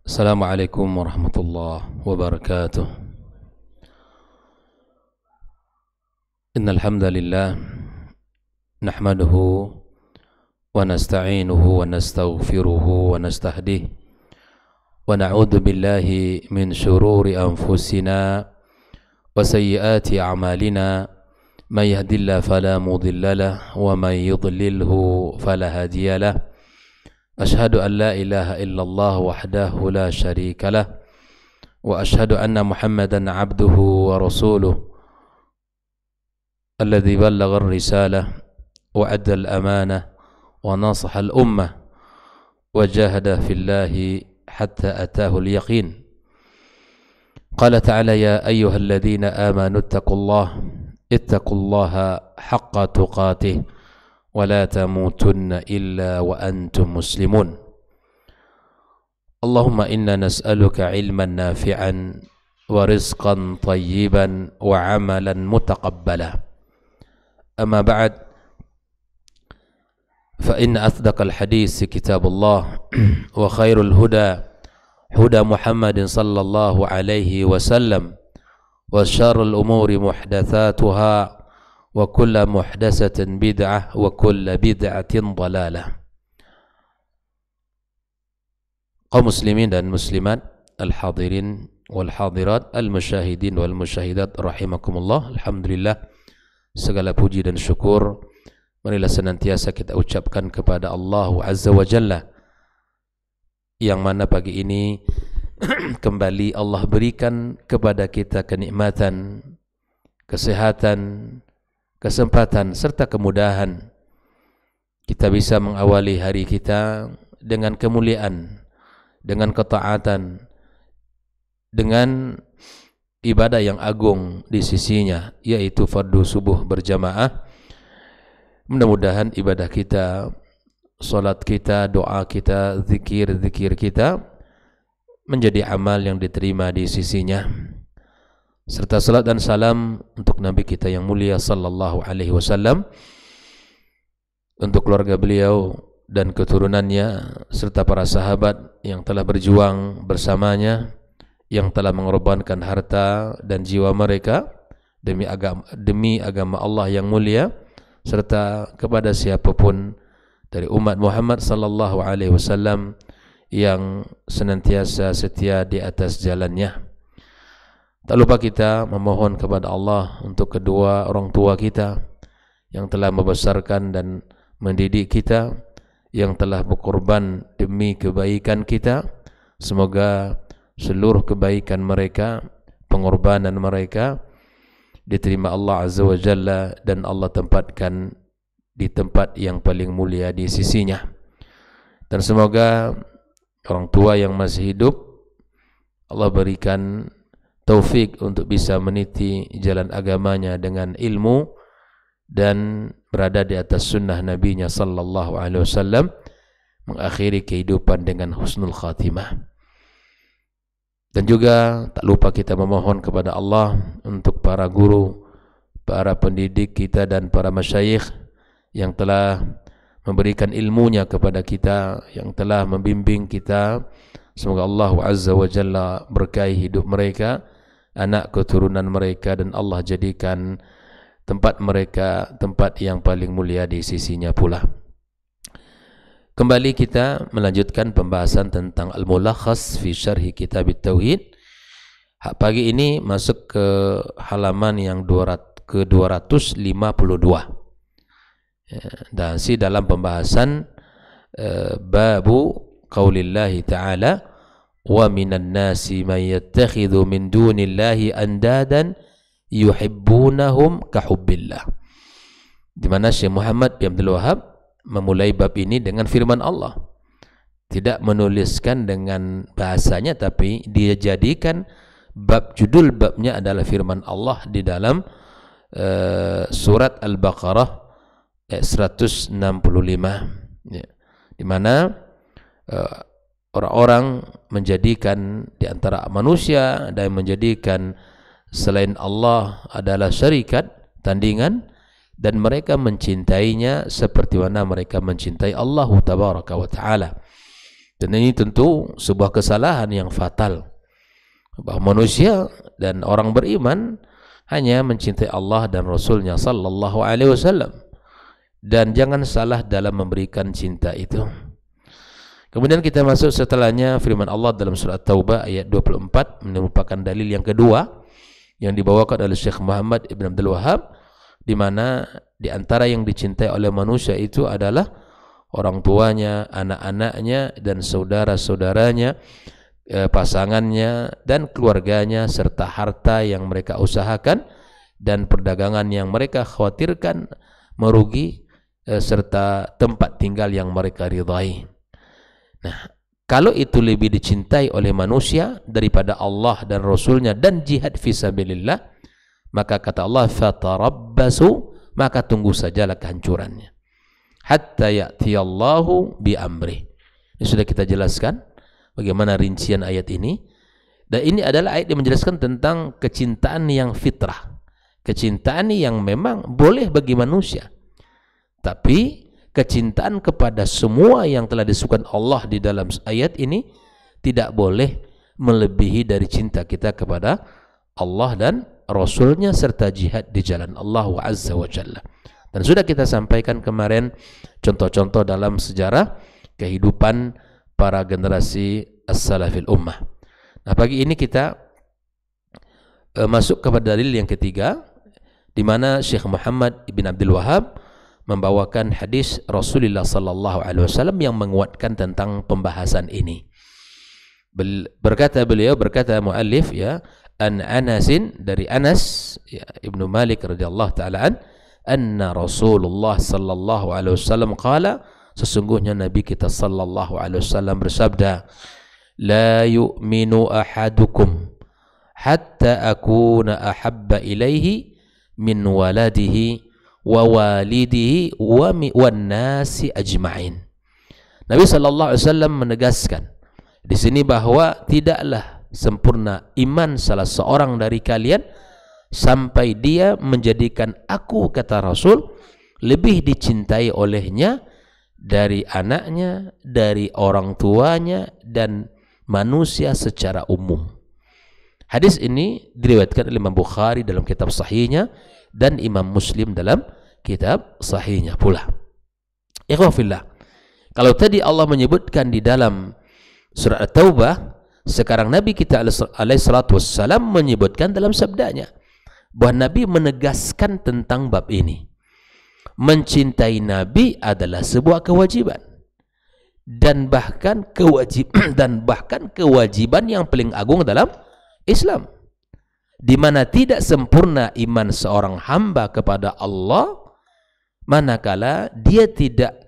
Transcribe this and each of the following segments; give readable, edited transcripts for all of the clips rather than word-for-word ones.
Assalamualaikum warahmatullahi wabarakatuh. Innal hamdalillah nahmaduhu wa nasta'inuhu wa nastaghfiruhu wa nastahdihi wa na'udzu billahi min shururi anfusina wa sayyiati a'malina may yahdihillahu fala mudilla lahu wa may yudlilhu fala hadiya lahu. Ashhadu an la ilaha illallah wahdahu la syarika lah wa ashhadu anna Muhammadan abduhu wa rasuluh alladhi ballagha ar-risalah wa adda al-amanah wa nasaha al-ummah wa jahada fillahi hatta atahu al-yaqin. Qala ta'ala ya ayyuhalladhina amanu ittaqullaha haqqa tuqatih ولا تموتن إلا وأنتم مسلمون. اللهم إنا نسألك علما نافعا ورزقا طيبا وعملا متقبلا. أما بعد فإن أصدق الحديث كتاب الله وخير الهدى هدى محمد صلى الله عليه وسلم وشر الأمور محدثاتها wa kullu muhdatsatin bid'ah wa kullu bid'atin dhalalah. Kaum muslimin dan muslimat, al-hadirin wal hadirat, al-musyahidin wal musyahidat rahimakumullah. Alhamdulillah, segala puji dan syukur marilah senantiasa kita ucapkan kepada Allah Azza wa Jalla, yang mana pagi ini kembali Allah berikan kepada kita kenikmatan, kesehatan, kesempatan serta kemudahan kita bisa mengawali hari kita dengan kemuliaan, dengan ketaatan, dengan ibadah yang agung di sisinya, yaitu fardu subuh berjamaah. Mudah-mudahan ibadah kita, salat kita, doa kita, zikir kita menjadi amal yang diterima di sisinya. Serta salat dan salam untuk Nabi kita yang mulia sallallahu alaihi wasallam, untuk keluarga beliau dan keturunannya, serta para sahabat yang telah berjuang bersamanya, yang telah mengorbankan harta dan jiwa mereka demi agama Allah yang mulia, serta kepada siapapun dari umat Muhammad sallallahu alaihi wasallam yang senantiasa setia di atas jalannya. Tak lupa kita memohon kepada Allah untuk kedua orang tua kita yang telah membesarkan dan mendidik kita, yang telah berkorban demi kebaikan kita. Semoga seluruh kebaikan mereka, pengorbanan mereka diterima Allah Azza wa Jalla dan Allah tempatkan di tempat yang paling mulia di sisinya. Dan semoga orang tua yang masih hidup Allah berikan taufik untuk bisa meniti jalan agamanya dengan ilmu dan berada di atas sunnah Nabi-Nya sallallahu alaihi wasallam, mengakhiri kehidupan dengan husnul khatimah. Dan juga tak lupa kita memohon kepada Allah untuk para guru, para pendidik kita dan para masyayikh yang telah memberikan ilmunya kepada kita, yang telah membimbing kita. Semoga Allah Azza wa Jalla berkahi hidup mereka, anak keturunan mereka, dan Allah jadikan tempat mereka tempat yang paling mulia di sisinya pula. Kembali kita melanjutkan pembahasan tentang Al-Mulakhas fi Syarhi Kitab At-Tauhid. Pagi ini masuk ke halaman yang ke-252. Dan dalam pembahasan babu qaulillahi ta'ala wa minan nasi man yattakhidhu min dunillahi andadan yuhibbunahum kahubbillah. Di mana Syekh Muhammad bin Abdul Wahab memulai bab ini dengan firman Allah. Tidak menuliskan dengan bahasanya, tapi dia jadikan judul babnya adalah firman Allah di dalam surat Al-Baqarah ayat 165, ya, di mana orang-orang menjadikan di antara manusia ada yang menjadikan selain Allah adalah syarikat, tandingan, dan mereka mencintainya seperti mana mereka mencintai Allah tabaraka wa taala. Dan ini tentu sebuah kesalahan yang fatal, bahwa manusia dan orang beriman hanya mencintai Allah dan Rasulnya sallallahu alaihi wasallam, dan jangan salah dalam memberikan cinta itu. Kemudian kita masuk setelahnya firman Allah dalam surat Taubah ayat 24, merupakan dalil yang kedua yang dibawakan oleh Syekh Muhammad Ibn Abdul Wahab, di mana di antara yang dicintai oleh manusia itu adalah orang tuanya, anak-anaknya, dan saudara-saudaranya, pasangannya, dan keluarganya, serta harta yang mereka usahakan dan perdagangan yang mereka khawatirkan merugi, serta tempat tinggal yang mereka ridhai. Nah, kalau itu lebih dicintai oleh manusia daripada Allah dan Rasulnya dan jihad fisabilillah, maka kata Allah, fatarabbasu, maka tunggu sajalah kehancurannya, hatta ya'tiyallahu bi amrih. Ini sudah kita jelaskan bagaimana rincian ayat ini. Dan ini adalah ayat yang menjelaskan tentang kecintaan yang fitrah, kecintaan yang memang boleh bagi manusia. Tapi kecintaan kepada semua yang telah disukai Allah di dalam ayat ini tidak boleh melebihi dari cinta kita kepada Allah dan Rasulnya serta jihad di jalan Allah Azza wa Jalla. Dan sudah kita sampaikan kemarin contoh-contoh dalam sejarah kehidupan para generasi as-salafil ummah. Nah, pagi ini kita masuk kepada dalil yang ketiga, di mana Syekh Muhammad Ibn Abdul Wahab membawakan hadis Rasulullah sallallahu alaihi wasallam yang menguatkan tentang pembahasan ini. Berkata muallif, ya, an Anasin, dari Anas, ya, Ibnu Malik radhiyallahu taala anna Rasulullah sallallahu alaihi wasallam qala, sesungguhnya Nabi kita sallallahu alaihi wasallam bersabda, la yu'minu ahadukum hatta akuna ahabba ilaihi min waladihi wa walidihi wa nasi ajma'in. Nabi sallallahu alaihi wasallam menegaskan di sini bahwa tidaklah sempurna iman salah seorang dari kalian sampai dia menjadikan aku, kata Rasul, lebih dicintai olehnya dari anaknya, dari orang tuanya, dan manusia secara umum. Hadis ini diriwayatkan oleh Imam Bukhari dalam kitab sahihnya dan Imam Muslim dalam kitab sahihnya pula. Ikhwah fillah, kalau tadi Allah menyebutkan di dalam surat At-Taubah, sekarang Nabi kita alaihi salatu wassalam menyebutkan dalam sabdanya bahwa Nabi menegaskan tentang bab ini. Mencintai Nabi adalah sebuah kewajiban, dan bahkan kewajiban yang paling agung dalam Islam, di mana tidak sempurna iman seorang hamba kepada Allah manakala dia tidak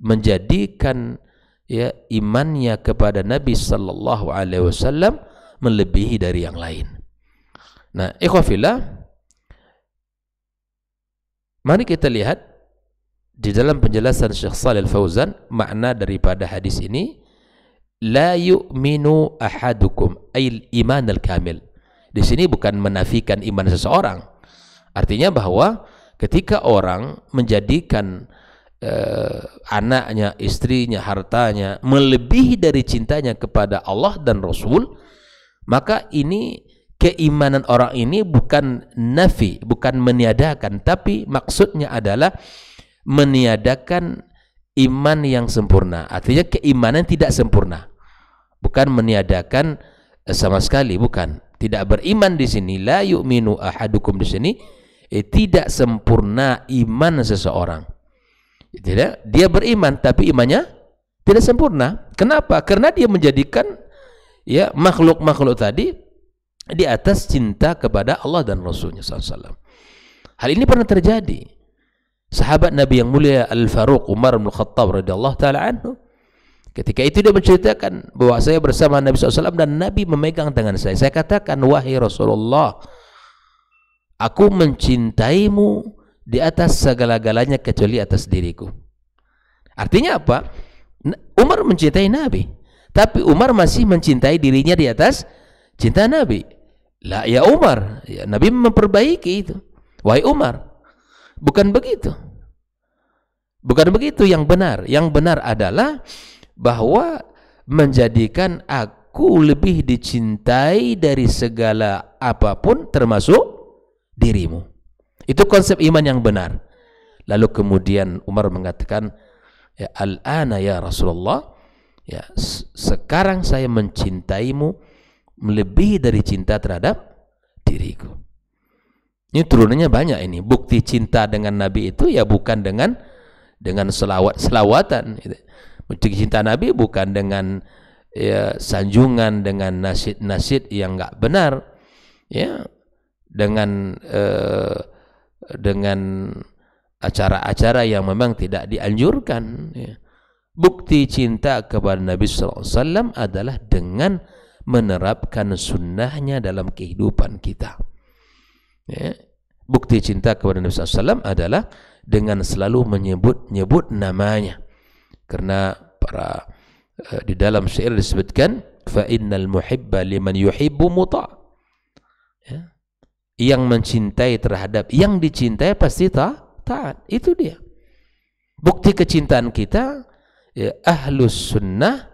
menjadikan, ya, imannya kepada Nabi sallallahu alaihi wasallam melebihi dari yang lain. Nah, ikhwafillah, mari kita lihat di dalam penjelasan Syekh Shalih Al-Fauzan makna daripada hadis ini. La yu'minu ahadukum ayil iman al-kamil. Di sini bukan menafikan iman seseorang. Artinya bahwa ketika orang menjadikan anaknya, istrinya, hartanya melebihi dari cintanya kepada Allah dan Rasul, maka ini keimanan orang ini bukan nafi, bukan meniadakan, tapi maksudnya adalah meniadakan iman yang sempurna. Artinya keimanan tidak sempurna, bukan meniadakan sama sekali, bukan. Tidak beriman di sini, la yu'minu ahadukum di sini, tidak sempurna iman seseorang. Tidak, dia beriman tapi imannya tidak sempurna. Kenapa? Karena dia menjadikan, ya, makhluk-makhluk tadi di atas cinta kepada Allah dan Rasulnya SAW. Hal ini pernah terjadi. Sahabat Nabi yang mulia Al-Faruq Umar bin Khattab radhiyallahu taala anhu, ketika itu dia menceritakan bahwa saya bersama Nabi SAW dan Nabi memegang tangan saya. Saya katakan, wahai Rasulullah, aku mencintaimu di atas segala-galanya kecuali atas diriku. Artinya apa? Umar mencintai Nabi, tapi Umar masih mencintai dirinya di atas cinta Nabi. La, ya Umar, ya, Nabi memperbaiki itu. Wahai Umar, bukan begitu. Bukan begitu yang benar. Yang benar adalah bahwa menjadikan aku lebih dicintai dari segala apapun termasuk dirimu. Itu konsep iman yang benar. Lalu kemudian Umar mengatakan, ya al-ana ya Rasulullah, ya sekarang saya mencintaimu melebihi dari cinta terhadap diriku. Ini turunannya banyak ini. Bukti cinta dengan Nabi itu ya bukan dengan selawatan. Bukti cinta Nabi bukan dengan ya, sanjungan, dengan nasid-nasid yang enggak benar, ya, dengan acara-acara yang memang tidak dianjurkan. Ya. Bukti cinta kepada Nabi SAW adalah dengan menerapkan sunnahnya dalam kehidupan kita. Ya. Bukti cinta kepada Nabi SAW adalah dengan selalu menyebut namanya. Karena di dalam syair disebutkan, fa innal muhibba liman yuhibbu muta'. Ya. Yang mencintai terhadap yang dicintai pasti taat. Itu dia. Bukti kecintaan kita, ya, ahlus sunnah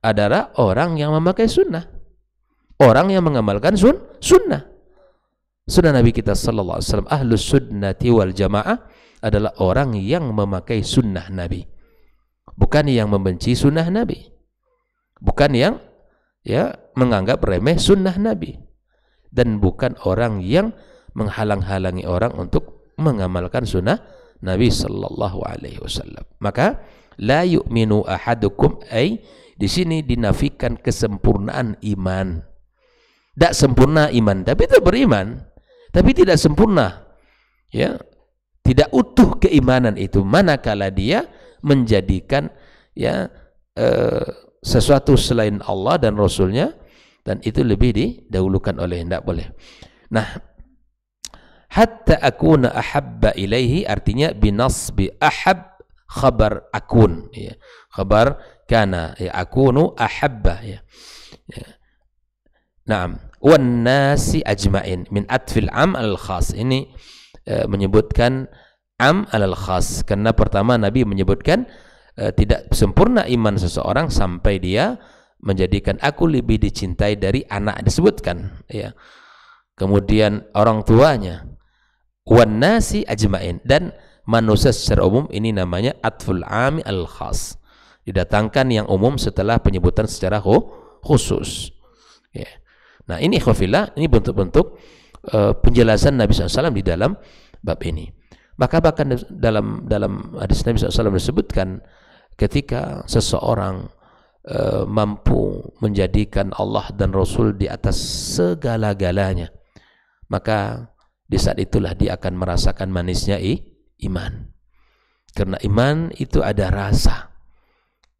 adalah orang yang memakai sunnah. Orang yang mengamalkan sunnah. Sunnah Nabi kita sallallahu alaihi wasallam. Ahlus sunnati wal jamaah adalah orang yang memakai sunnah Nabi. Bukan yang membenci sunnah Nabi. Bukan yang ya menganggap remeh sunnah Nabi. Dan bukan orang yang menghalang-halangi orang untuk mengamalkan sunnah Nabi sallallahu alaihi wasallam. Maka la yu'minu ahadukum, ay di sini dinafikan kesempurnaan iman. Tidak sempurna iman, tapi itu beriman, tapi tidak sempurna. Ya, tidak utuh keimanan itu manakala dia menjadikan ya sesuatu selain Allah dan Rasulnya, dan itu lebih didahulukan oleh, tidak boleh. Nah, hatta akuna ahabba ilaihi artinya binasbi ahab khabar akun, ya. Khabar kana, ya, akunu ahabba, ya. Naam, wan nasi ajmain min atfil am al khas. Ini menyebutkan am al khas karena pertama Nabi menyebutkan tidak sempurna iman seseorang sampai dia menjadikan aku lebih dicintai dari anak, disebutkan, ya. Kemudian orang tuanya, wan nasi ajmain, dan manusia secara umum. Ini namanya atful ami al khas, didatangkan yang umum setelah penyebutan secara khusus, ya. Nah, ini khafillah, ini bentuk-bentuk penjelasan Nabi SAW di dalam bab ini. Maka bahkan dalam hadis Nabi SAW disebutkan, ketika seseorang mampu menjadikan Allah dan Rasul di atas segala-galanya, maka di saat itulah dia akan merasakan manisnya iman. Karena iman itu ada rasa.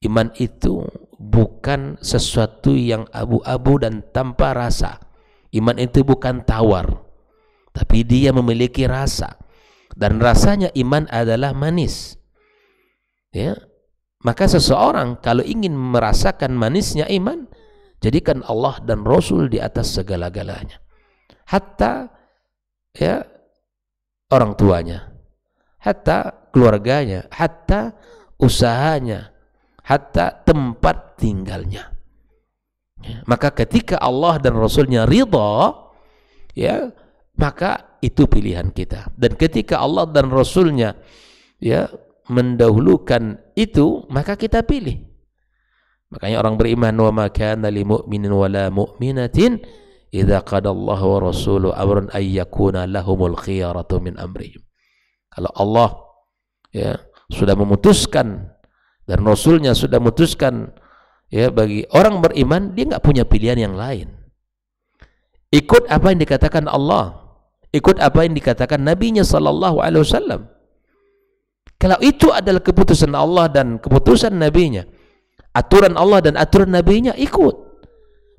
Iman itu bukan sesuatu yang abu-abu dan tanpa rasa. Iman itu bukan tawar, tapi dia memiliki rasa. Dan rasanya iman adalah manis. Ya. Maka seseorang kalau ingin merasakan manisnya iman, jadikan Allah dan Rasul di atas segala-galanya. Hatta ya orang tuanya, hatta keluarganya, hatta usahanya, hatta tempat tinggalnya. Ya, maka ketika Allah dan Rasulnya ridha, ya, maka itu pilihan kita. Dan ketika Allah dan Rasulnya ya mendahulukan itu, maka kita pilih. Makanya orang beriman, wa ma kana lil mu'minin wala mu'minatin idza qadallahu wa rasuluhu amran ay yakuna lahumul khiyaratu min amrihim. Kalau Allah ya sudah memutuskan dan Rasulnya sudah memutuskan, ya, bagi orang beriman, dia nggak punya pilihan yang lain. Ikut apa yang dikatakan Allah, ikut apa yang dikatakan Nabi-Nya sallallahu alaihi wasallam. Kalau itu adalah keputusan Allah dan keputusan Nabi-Nya, aturan Allah dan aturan Nabi-Nya, ikut.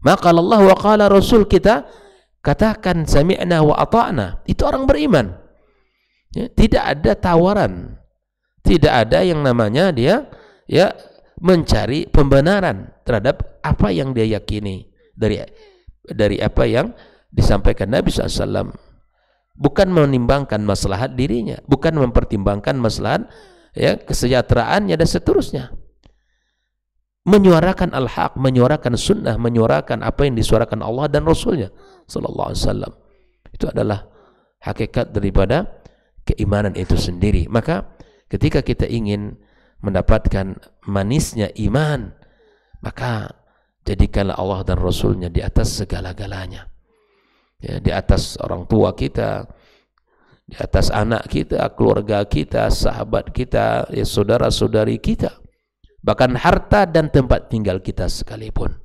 Maka Allah wa qala Rasul, kita katakan sami'na wa ata'na. Itu orang beriman. Ya, tidak ada tawaran, tidak ada yang namanya dia ya mencari pembenaran terhadap apa yang dia yakini dari apa yang disampaikan Nabi SAW. Bukan menimbangkan maslahat dirinya, bukan mempertimbangkan maslahat ya kesejahteraannya dan seterusnya. menyuarakan al-haq, menyuarakan sunnah, menyuarakan apa yang disuarakan Allah dan Rasulnya sallallahu alaihi wasallam. Itu adalah hakikat daripada keimanan itu sendiri. Maka ketika kita ingin mendapatkan manisnya iman, maka jadikanlah Allah dan Rasulnya di atas segala-galanya. Ya, di atas orang tua kita, di atas anak kita, keluarga kita, sahabat kita, ya, saudara-saudari kita, bahkan harta dan tempat tinggal kita sekalipun.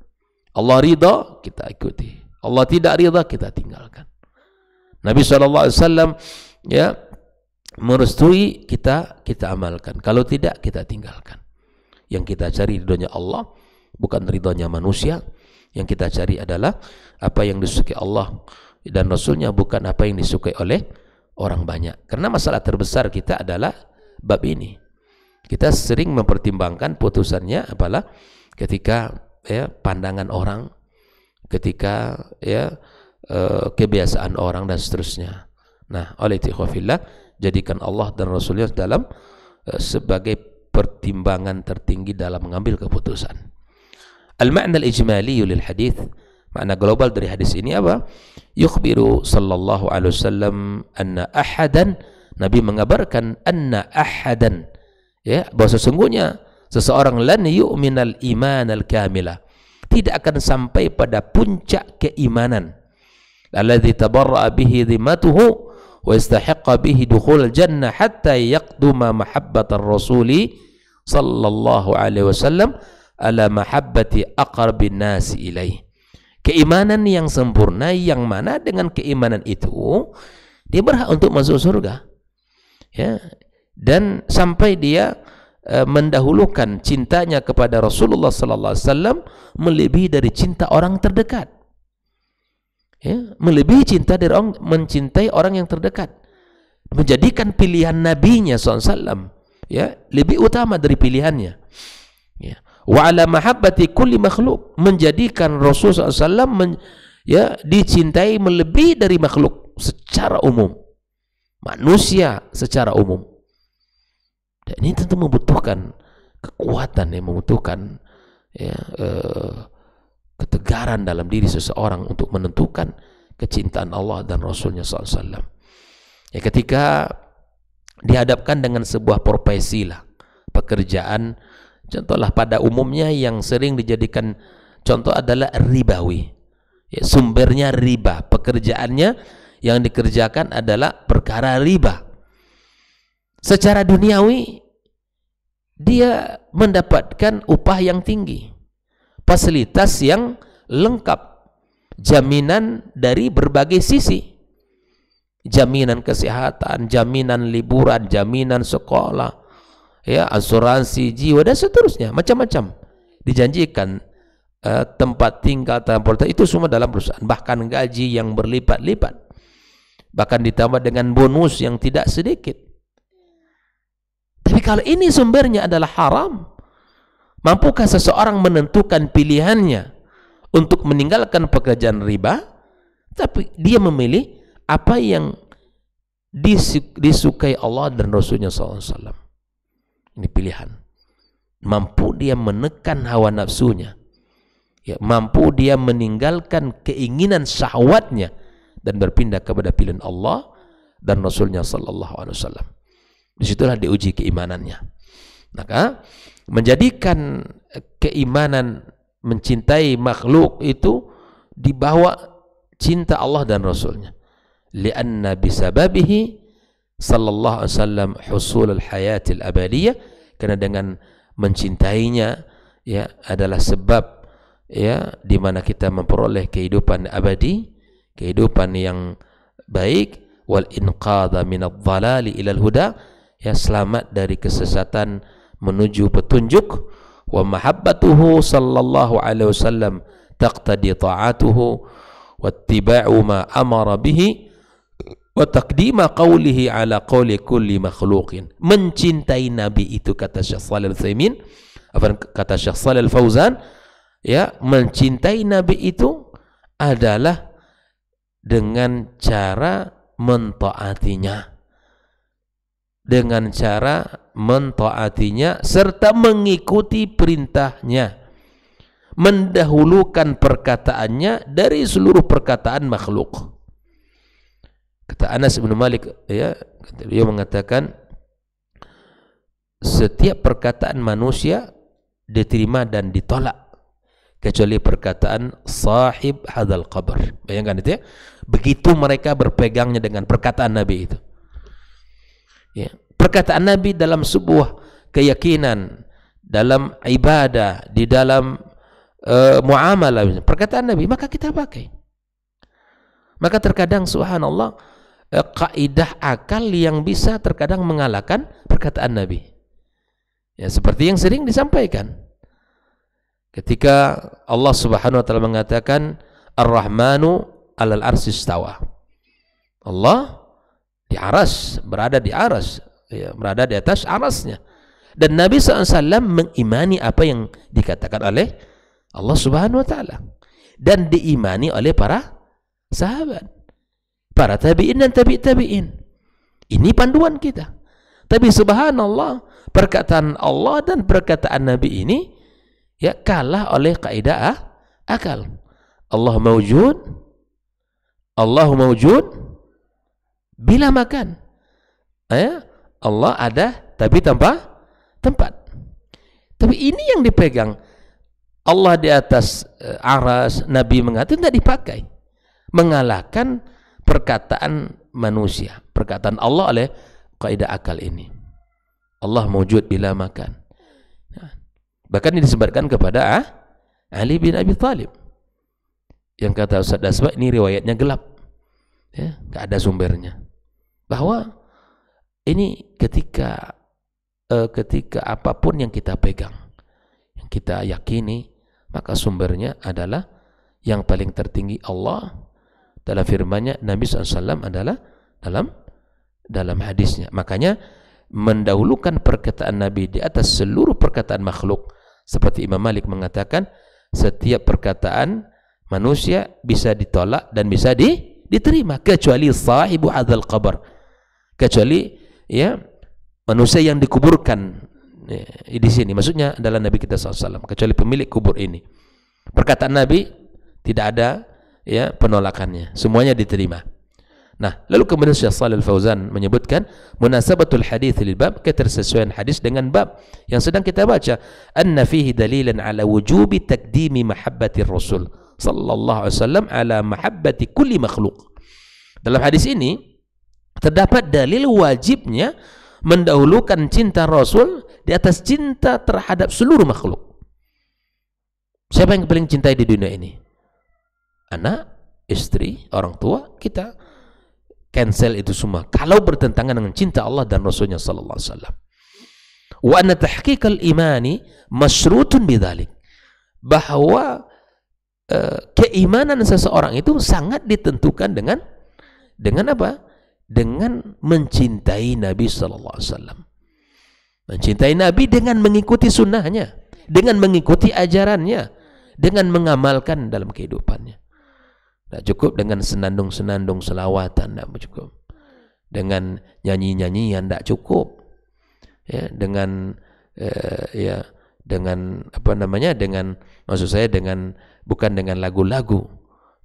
Allah ridha, kita ikuti. Allah tidak ridha, kita tinggalkan. Nabi SAW ya merestui, kita amalkan. Kalau tidak, kita tinggalkan. Yang kita cari ridhonya Allah, bukan ridhonya manusia. Yang kita cari adalah apa yang disukai Allah dan Rasulnya, bukan apa yang disukai oleh orang banyak. Karena masalah terbesar kita adalah bab ini. Kita sering mempertimbangkan putusannya apalah ketika ya pandangan orang, ketika ya kebiasaan orang dan seterusnya. Nah, oleh ikhwafillah, jadikan Allah dan Rasulnya dalam sebagai pertimbangan tertinggi dalam mengambil keputusan. Al-ma'na al-ijmali lil hadis, makna global dari hadis ini apa? Yukhbiru sallallahu alaihi wasallam anna ahadan, Nabi mengabarkan anna ahadan, ya, bahwa sesungguhnya seseorang lan yu'minal iman al-kamila, tidak akan sampai pada puncak keimanan, alladzi tabarra'a bihi dhimmatuhu wa istahiqqa bihi dukhul jannah hatta yaqduma mahabbatar rasuli sallallahu alaihi wasallam ala mahabbati aqrabin nasi ilaih. Keimanan yang sempurna yang mana dengan keimanan itu dia berhak untuk masuk surga, ya, dan sampai dia mendahulukan cintanya kepada Rasulullah sallallahu alaihi wasallam melebihi dari cinta orang terdekat, ya, melebihi cinta dari orang, mencintai orang yang terdekat, menjadikan pilihan nabinya SAW ya lebih utama dari pilihannya, ya. Wa ala mahabbati kulli makhluk, menjadikan Rasulullah SAW ya dicintai melebihi dari makhluk secara umum, manusia secara umum. Dan ini tentu membutuhkan kekuatan, yang membutuhkan ya, ketegaran dalam diri seseorang untuk menentukan kecintaan Allah dan Rasulnya SAW. Ya, ketika dihadapkan dengan sebuah profesi lah, pekerjaan, contohlah pada umumnya yang sering dijadikan contoh adalah ribawi, ya, sumbernya riba, pekerjaannya yang dikerjakan adalah perkara riba. Secara duniawi dia mendapatkan upah yang tinggi, fasilitas yang lengkap, jaminan dari berbagai sisi, jaminan kesehatan, jaminan liburan, jaminan sekolah, ya, asuransi jiwa dan seterusnya, macam-macam dijanjikan, tempat tinggal, transportasi, itu semua dalam perusahaan, bahkan gaji yang berlipat-lipat, bahkan ditambah dengan bonus yang tidak sedikit. Tapi kalau ini sumbernya adalah haram, mampukah seseorang menentukan pilihannya untuk meninggalkan pekerjaan riba, tapi dia memilih apa yang disukai Allah dan Rasulnya SAW? Ini pilihan. Mampu dia menekan hawa nafsunya, ya, mampu dia meninggalkan keinginan syahwatnya dan berpindah kepada pilihan Allah dan Rasulnya sallallahu alaihi wasallam. Disitulah diuji keimanannya. Maka menjadikan keimanan mencintai makhluk itu di bawah cinta Allah dan Rasulnya. Lianna bisababihi sallallahu alaihi wasallam husul al-hayatil abadiyah, karena dengan mencintainya ya adalah sebab ya di mana kita memperoleh kehidupan abadi, kehidupan yang baik, wal inqadha min adh-dhalali ila al-huda, ya, selamat dari kesesatan menuju petunjuk. Wa mahabbatuhu sallallahu alaihi wasallam taqtadi ta'atuhu wa ittiba'u ma amara bihi wa taqdima qawlihi ala qawli kulli makhluqin. Mencintai Nabi itu, kata Syekh Shalih Al-Utsaimin, kata Syekh Shalih Al-Fauzan, ya, mencintai Nabi itu adalah dengan cara mentaatinya, dengan cara mentaatinya serta mengikuti perintahnya. mendahulukan perkataannya dari seluruh perkataan makhluk. Kata Anas bin Malik, ya, beliau mengatakan setiap perkataan manusia diterima dan ditolak kecuali perkataan sahib hadzal qabr. Bayangkan itu ya. Begitu mereka berpegangnya dengan perkataan Nabi itu. Ya. Perkataan Nabi dalam sebuah keyakinan, dalam ibadah, di dalam muamalah, perkataan Nabi, maka kita pakai. Maka terkadang subhanallah kaidah akal yang bisa terkadang mengalahkan perkataan Nabi. Ya, seperti yang sering disampaikan. Ketika Allah Subhanahu wa taala mengatakan Ar-Rahmanu 'alal arsy istawa. Allah di aras, berada di aras, ya, berada di atas arasnya. Dan Nabi SAW mengimani apa yang dikatakan oleh Allah Subhanahu wa taala dan diimani oleh para sahabat, para tabi'in dan tabi'in. Ini panduan kita. Tapi subhanallah, perkataan Allah dan perkataan Nabi ini ya kalah oleh kaidah akal. Allah mawjud bila makan. Allah ada tapi tanpa tempat. Tapi ini yang dipegang. Allah di atas aras, Nabi mengatakan tidak dipakai. Mengalahkan perkataan manusia, perkataan Allah oleh kaidah akal ini. Allah mawjud bila makan. Bahkan ini disebarkan kepada Ali bin Abi Thalib. Yang kata Ustaz Dasma, ini riwayatnya gelap. Ya, nggak ada sumbernya. Bahwa ini ketika apapun yang kita pegang, yang kita yakini, maka sumbernya adalah yang paling tertinggi Allah. Dalam firman-Nya, Nabi SAW adalah dalam hadisnya. Makanya mendahulukan perkataan Nabi di atas seluruh perkataan makhluk. Seperti Imam Malik mengatakan, setiap perkataan manusia bisa ditolak dan bisa diterima kecuali sahibu hadzal qabr, kecuali ya manusia yang dikuburkan di sini. Maksudnya adalah Nabi kita SAW, kecuali pemilik kubur ini. Perkataan Nabi tidak ada ya penolakannya, semuanya diterima. Nah, lalu kemudian Syekh Shalih Al-Fauzan menyebutkan munasabatul hadits lil bab, ketersesuaian hadis dengan bab yang sedang kita baca, anna fihi dalilan ala wujubi taqdimi mahabbatir rasul sallallahu alaihi wasallam ala mahabbati kulli makhluk. Dalam hadis ini terdapat dalil wajibnya mendahulukan cinta Rasul di atas cinta terhadap seluruh makhluk. Siapa yang paling cintai di dunia ini? Anak, istri, orang tua, kita cancel itu semua kalau bertentangan dengan cinta Allah dan Rasulnya sallallahu alaihi wasallam. Wa anna tahqiqal imani masyrutun bidzalik, bahwa keimanan seseorang itu sangat ditentukan dengan apa? Dengan mencintai Nabi sallallahu alaihi wasallam. Mencintai Nabi dengan mengikuti sunnahnya, dengan mengikuti ajarannya, dengan mengamalkan dalam kehidupannya. Tak cukup dengan senandung-senandung selawatan, tak cukup. Dengan nyanyi-nyanyian tak cukup. Ya, dengan ya dengan apa namanya? Dengan maksud saya dengan bukan dengan lagu-lagu,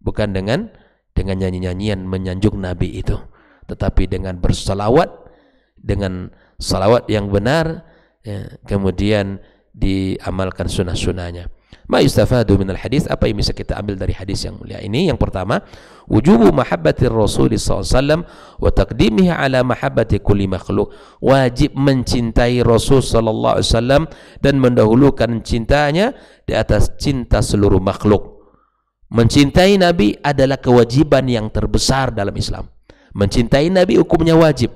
bukan dengan nyanyi-nyanyian menyanjung Nabi itu, tetapi dengan bersalawat, dengan salawat yang benar, ya, kemudian diamalkan sunnah-sunnahnya. Ma yustafadu minal hadis, apa yang bisa kita ambil dari hadis yang mulia ini? Yang pertama, wujubu mahabbatir Rasul sallallahu alaihi wasallam wa taqdimihi ala mahabbati kulli makhluk. Wajib mencintai Rasul sallallahu alaihi wasallam dan mendahulukan cintanya di atas cinta seluruh makhluk. Mencintai Nabi adalah kewajiban yang terbesar dalam Islam. Mencintai Nabi hukumnya wajib,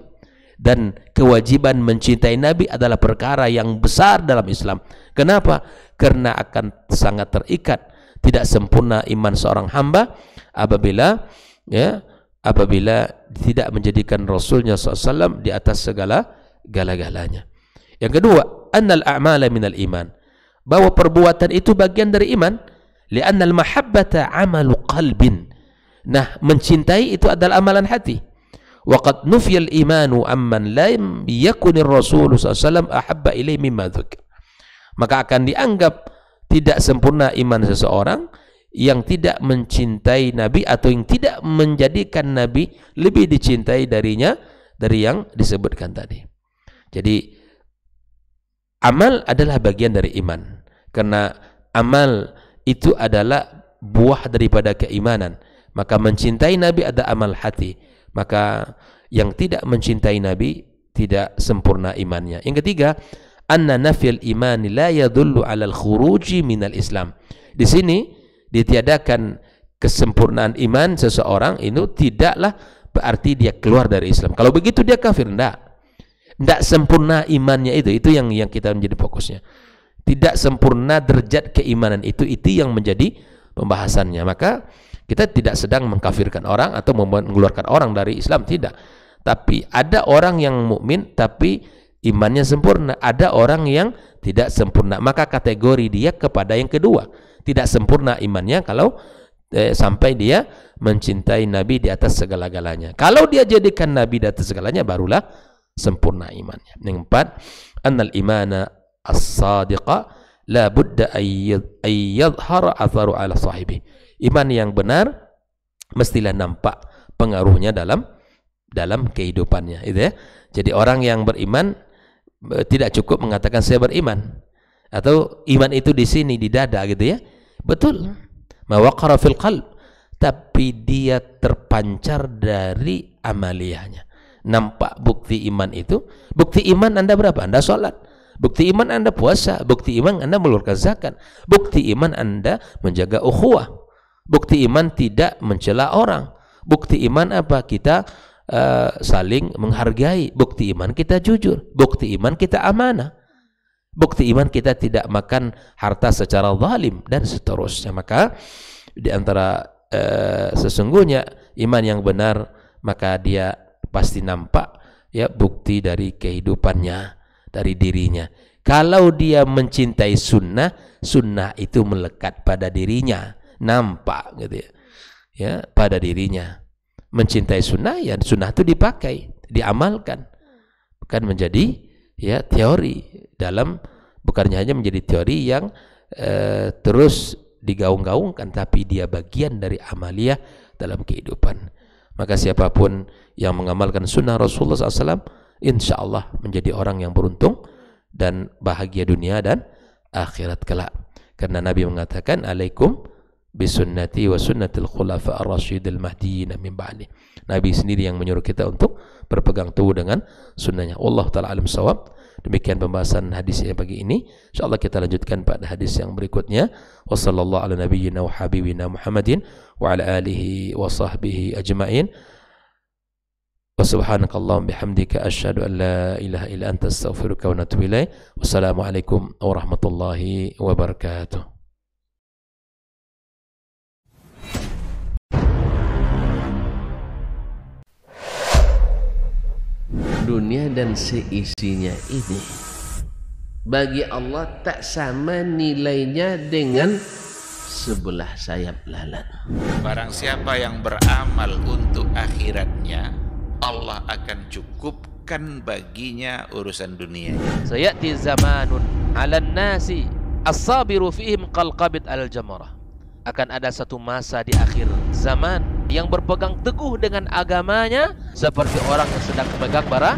dan kewajiban mencintai Nabi adalah perkara yang besar dalam Islam. Kenapa? Karena akan sangat terikat tidak sempurna iman seorang hamba apabila tidak menjadikan Rasulnya SAW di atas segala-galanya. Yang kedua, annal a'mala minal iman, bahwa perbuatan itu bagian dari iman. Li'annal mahabbata amalu qalbin. Nah, mencintai itu adalah amalan hati. Waqad nufiyal imanu amman lam yakunir Rasul sallallahu alaihi wasallam ahabba ilaihi mimma dzukir. Maka akan dianggap tidak sempurna iman seseorang yang tidak mencintai Nabi atau yang tidak menjadikan Nabi lebih dicintai darinya dari yang disebutkan tadi. Jadi amal adalah bagian dari iman, karena amal itu adalah buah daripada keimanan. Maka mencintai Nabi ada amal hati. Maka yang tidak mencintai Nabi tidak sempurna imannya. Yang ketiga, anna nafyal imani la yadullu 'ala al-khuruji minal Islam. Di sini ditiadakan kesempurnaan iman seseorang itu tidaklah berarti dia keluar dari Islam. Kalau begitu dia kafir, enggak sempurna imannya itu yang kita menjadi fokusnya. Tidak sempurna derajat keimanan itu yang menjadi pembahasannya. Maka kita tidak sedang mengkafirkan orang atau mengeluarkan orang dari Islam, tidak. Tapi ada orang yang mukmin tapi imannya sempurna, ada orang yang tidak sempurna. Maka kategori dia kepada yang kedua, tidak sempurna imannya kalau sampai dia mencintai Nabi di atas segala-galanya. Kalau dia jadikan Nabi di atas segalanya, barulah sempurna imannya. Yang keempat, annal imana as-sadiqa la budda ayyadhhara atharu ala sahibi. Iman yang benar mestilah nampak pengaruhnya dalam kehidupannya, gitu ya. Jadi orang yang beriman tidak cukup mengatakan saya beriman, atau iman itu di sini di dada, gitu ya. Betul, ma waqara fil qalb, tapi dia terpancar dari amaliyahnya. Nampak bukti iman itu. Bukti iman Anda berapa? Anda sholat. Bukti iman Anda puasa. Bukti iman Anda mengeluarkan zakat. Bukti iman Anda menjaga ukhuwah. Bukti iman tidak mencela orang. Bukti iman apa? Kita saling menghargai. Bukti iman kita jujur. Bukti iman kita amanah. Bukti iman kita tidak makan harta secara zalim, dan seterusnya. Maka di antara sesungguhnya iman yang benar, maka dia pasti nampak ya bukti dari kehidupannya, dari dirinya. Kalau dia mencintai sunnah, sunnah itu melekat pada dirinya, nampak gitu ya, ya pada dirinya. Mencintai sunnah, ya sunnah itu dipakai, diamalkan, bukan menjadi ya teori dalam, bukannya hanya menjadi teori yang terus digaung-gaungkan, tapi dia bagian dari amaliyah dalam kehidupan. Maka siapapun yang mengamalkan sunnah Rasulullah SAW, insya Allah menjadi orang yang beruntung dan bahagia dunia dan akhirat kelak. Karena Nabi mengatakan, alaikum bisunnati wa sunnatil khulafa ar-rasyidil mahdiyyin min ba'di. Nabi sendiri yang menyuruh kita untuk berpegang teguh dengan sunnahnya. Wallahu ta'ala alim shawab. Demikian pembahasan hadisnya pagi ini. InsyaAllah kita lanjutkan pada hadis yang berikutnya. Wa sallallahu ala nabiyyina wa habibina Muhammadin wa ala alihi wa sahbihi ajma'in. Wa subhanakallahumma bihamdika asyhadu an la ilaha illa anta astaghfiruka wa atubu ilaik. Wassalamualaikum warahmatullahi wabarakatuh. Dunia dan seisinya ini bagi Allah tak sama nilainya dengan sebelah sayap lalat. Barang siapa yang beramal untuk akhiratnya, Allah akan cukupkan baginya urusan dunia. Sayati zamanun 'alan nasi as-sabiru fihim qalqabit al-jamarah. Akan ada satu masa di akhir zaman yang berpegang teguh dengan agamanya seperti orang yang sedang memegang bara